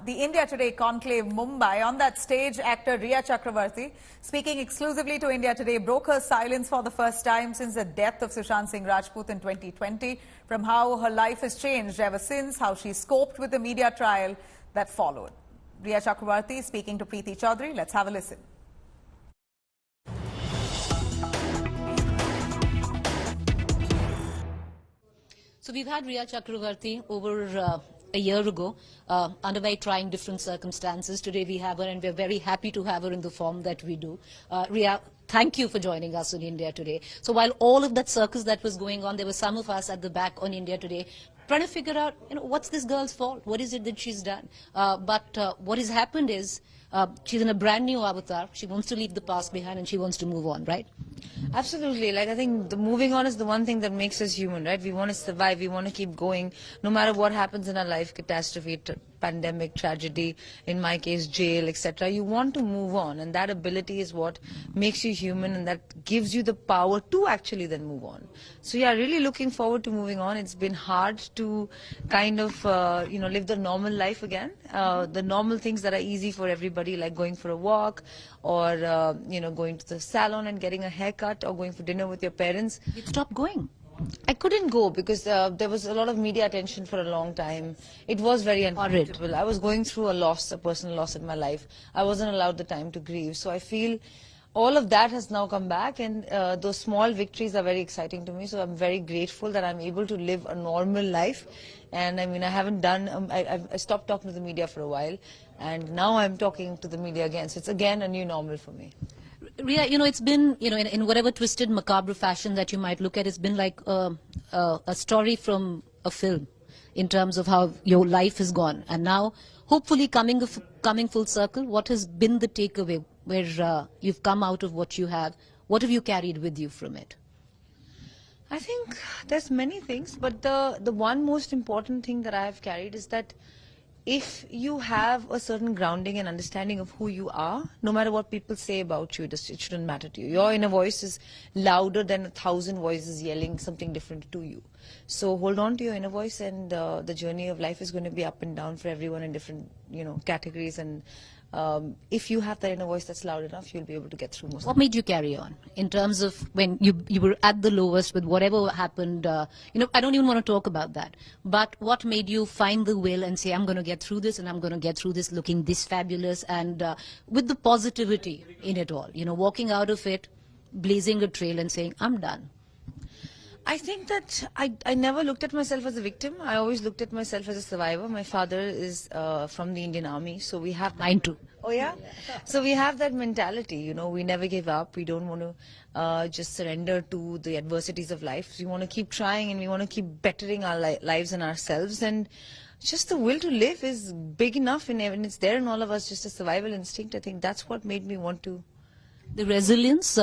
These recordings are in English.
the India Today Conclave Mumbai. On that stage, actor Rhea Chakraborty, speaking exclusively to India Today, broke her silence for the first time since the death of Sushant Singh Rajput in 2020, from how her life has changed ever since, how she coped with the media trial that followed. Rhea Chakraborty speaking to Preeti Chaudhary. Let's have a listen. So we've had Rhea Chakraborty over a year ago, under very trying different circumstances. Today we have her, and we're very happy to have her in the form that we do. Rhea, thank you for joining us on India Today. So while all of that circus that was going on, there were some of us at the back on India Today trying to figure out, what's this girl's fault? What is it that she's done? But what has happened is she's in a brand new avatar. She wants to leave the past behind and she wants to move on, right? Absolutely. Like, I think the moving on is the one thing that makes us human, right? We want to survive. We want to keep going no matter what happens in our life, catastrophe, pandemic, tragedy, in my case, jail, etc. You want to move on, and that ability is what makes you human, and that gives you the power to actually then move on. So yeah, really looking forward to moving on. It's been hard to kind of, live the normal life again. The normal things that are easy for everybody, like going for a walk or, going to the salon and getting a haircut or going for dinner with your parents. You stopped going. I couldn't go because there was a lot of media attention for a long time. It was very uncomfortable. I was going through a personal loss in my life. I wasn't allowed the time to grieve. So I feel all of that has now come back, and those small victories are very exciting to me. So I'm very grateful that I'm able to live a normal life. And I mean, I haven't done, I stopped talking to the media for a while, and now I'm talking to the media again. So it's again a new normal for me. Rhea, it's been, in whatever twisted, macabre fashion that you might look at, it's been like a story from a film in terms of how your life has gone. And now, hopefully coming full circle, what has been the takeaway where you've come out of what you have? What have you carried with you from it? I think there's many things, but the one most important thing that I have carried is that if you have a certain grounding and understanding of who you are, no matter what people say about you, it shouldn't matter to you. Your inner voice is louder than 1,000 voices yelling something different to you. So hold on to your inner voice, and the journey of life is going to be up and down for everyone in different, categories. And if you have that inner voice that's loud enough, you'll be able to get through most. What made you carry on in terms of when you were at the lowest with whatever happened? I don't even want to talk about that. But what made you find the will and say, I'm going to get through this, and I'm going to get through this looking this fabulous, and with the positivity in it all, walking out of it, blazing a trail and saying, I'm done? I think that I never looked at myself as a victim. I always looked at myself as a survivor. My father is from the Indian Army, so we have... Mine too. Oh yeah? So we have that mentality, we never give up. We don't want to just surrender to the adversities of life. We want to keep trying, and we want to keep bettering our lives and ourselves. And just the will to live is big enough, and it's there in all of us, just a survival instinct. I think that's what made me want to... The resilience,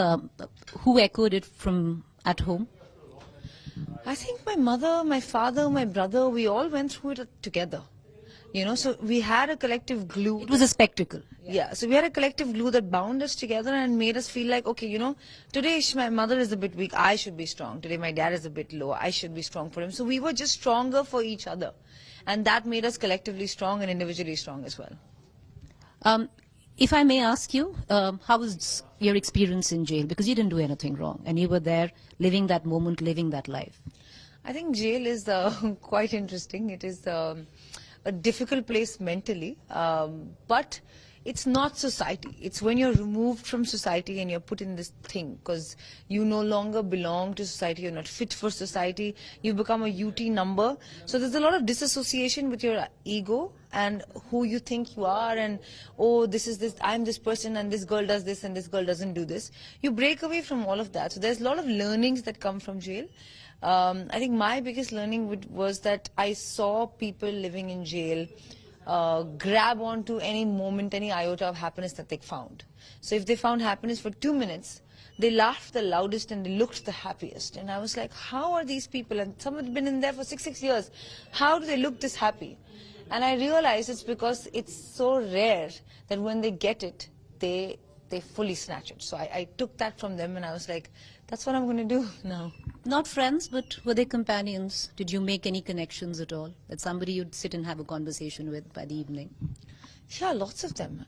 who echoed it from at home? I think my mother, my father, my brother, we all went through it together. So we had a collective glue. It was a spectacle. Yeah, so we had a collective glue that bound us together and made us feel like, okay, today my mother is a bit weak, I should be strong. Today my dad is a bit low, I should be strong for him. So we were just stronger for each other. And that made us collectively strong and individually strong as well. If I may ask you, how was your experience in jail? Because you didn't do anything wrong, and you were there living that moment, living that life. I think jail is quite interesting. It is a difficult place mentally, but it's not society. It's when you're removed from society and you're put in this thing, because you no longer belong to society, you're not fit for society, you become a UT number. So there's a lot of disassociation with your ego and who you think you are, and I'm this person, and this girl does this and this girl doesn't do this. You break away from all of that. So there's a lot of learnings that come from jail. I think my biggest learning was that I saw people living in jail grab onto any moment, any iota of happiness that they found. So if they found happiness for 2 minutes, they laughed the loudest and they looked the happiest. And I was like, how are these people? And some had been in there for six years. How do they look this happy? And I realized it's because it's so rare that when they get it, they fully snatch it. So I took that from them, and I was like, that's what I'm going to do now. Not friends, but were they companions? Did you make any connections at all? That somebody you'd sit and have a conversation with by the evening? Yeah, lots of them,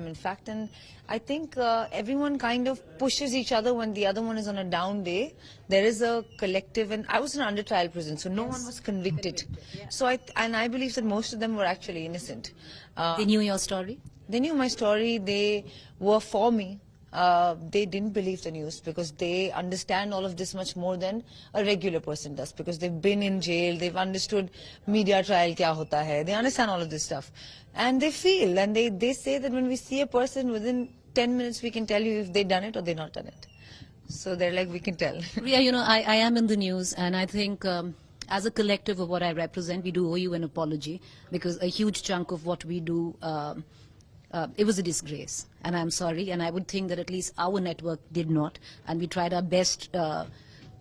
in fact. And I think everyone kind of pushes each other when the other one is on a down day. There is a collective, and I was in under trial prison, so no one was convicted. So I believe that most of them were actually innocent. They knew your story? They knew my story. They were for me. They didn't believe the news because they understand all of this much more than a regular person does, because they've been in jail, they've understood media trial kya hota hai, they understand all of this stuff. And they feel, and they say that when we see a person, within 10 minutes we can tell you if they've done it or they've not done it. So they're like, we can tell. Rhea, I am in the news, and I think as a collective of what I represent, we do owe you an apology, because a huge chunk of what we do, it was a disgrace, and I'm sorry, and I would think that at least our network did not, and we tried our best,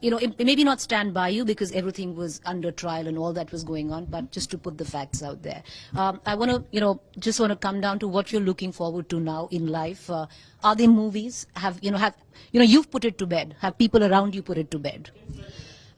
maybe not stand by you because everything was under trial and all that was going on, but just to put the facts out there. I want to, just want to come down to what you're looking forward to now in life. Are there movies? You've put it to bed. Have people around you put it to bed?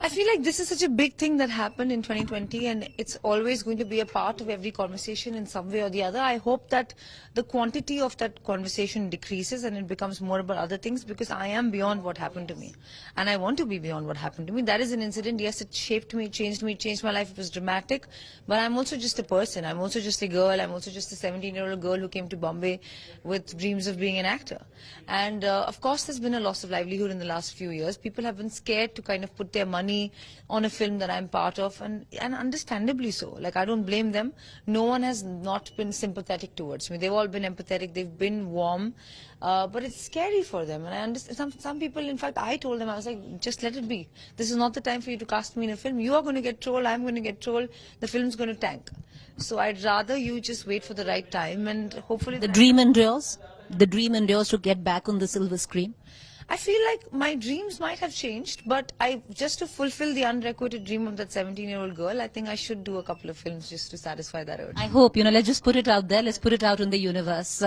I feel like this is such a big thing that happened in 2020, and it's always going to be a part of every conversation in some way or the other. I hope that the quantity of that conversation decreases and it becomes more about other things, because I am beyond what happened to me. And I want to be beyond what happened to me. That is an incident. Yes, it shaped me, changed my life. It was dramatic. But I'm also just a person. I'm also just a girl. I'm also just a 17-year-old girl who came to Bombay with dreams of being an actor. And of course, there's been a loss of livelihood in the last few years. People have been scared to kind of put their money on a film that I'm part of, and understandably so. Like, I don't blame them. No one has not been sympathetic towards me. They've all been empathetic. They've been warm. But it's scary for them. And I understand some people, in fact, I told them, I was like, just let it be. This is not the time for you to cast me in a film. You are going to get trolled. I'm going to get trolled. The film's going to tank. So I'd rather you just wait for the right time, and hopefully the dream endures. The dream endures to get back on the silver screen. I feel like my dreams might have changed, but just to fulfill the unrequited dream of that 17-year-old girl, I think I should do a couple of films just to satisfy that urge. I hope, let's just put it out there. Let's put it out in the universe,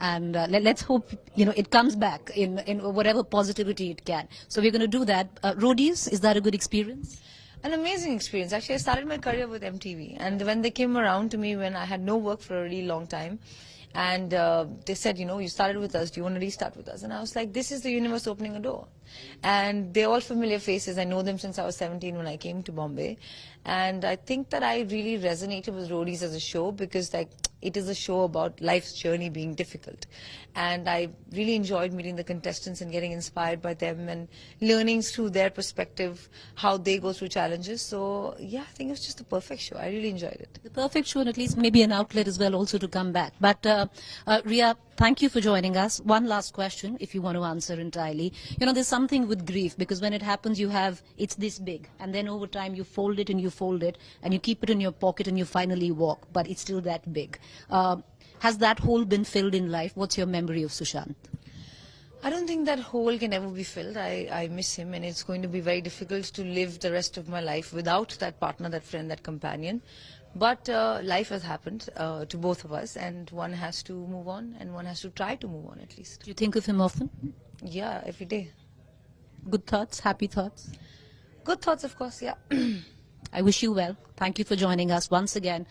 and let's hope, it comes back in whatever positivity it can. So we're going to do that. Roadies, is that a good experience? An amazing experience. Actually, I started my career with MTV, and when they came around to me when I had no work for a really long time, and they said, you started with us, do you want to restart with us? And I was like, this is the universe opening a door. And they're all familiar faces. I know them since I was 17 when I came to Bombay. And I think that I really resonated with Roadies as a show, because it is a show about life's journey being difficult. And I really enjoyed meeting the contestants and getting inspired by them and learning through their perspective how they go through challenges. So yeah, I think it was just the perfect show. I really enjoyed it. The perfect show, and at least maybe an outlet as well also to come back. But Rhea, thank you for joining us. One last question, if you want to answer entirely. There's something with grief, because when it happens, it's this big, and then over time you fold it and you fold it and you keep it in your pocket and you finally walk, but it's still that big. Has that hole been filled in life? What's your memory of Sushant? I don't think that hole can ever be filled. I miss him, and it's going to be very difficult to live the rest of my life without that partner, that friend, that companion. But life has happened to both of us, and one has to move on, and one has to try to move on at least. Do you think of him often? Yeah, every day. Good thoughts, happy thoughts? Good thoughts, of course, yeah. I wish you well. Thank you for joining us once again.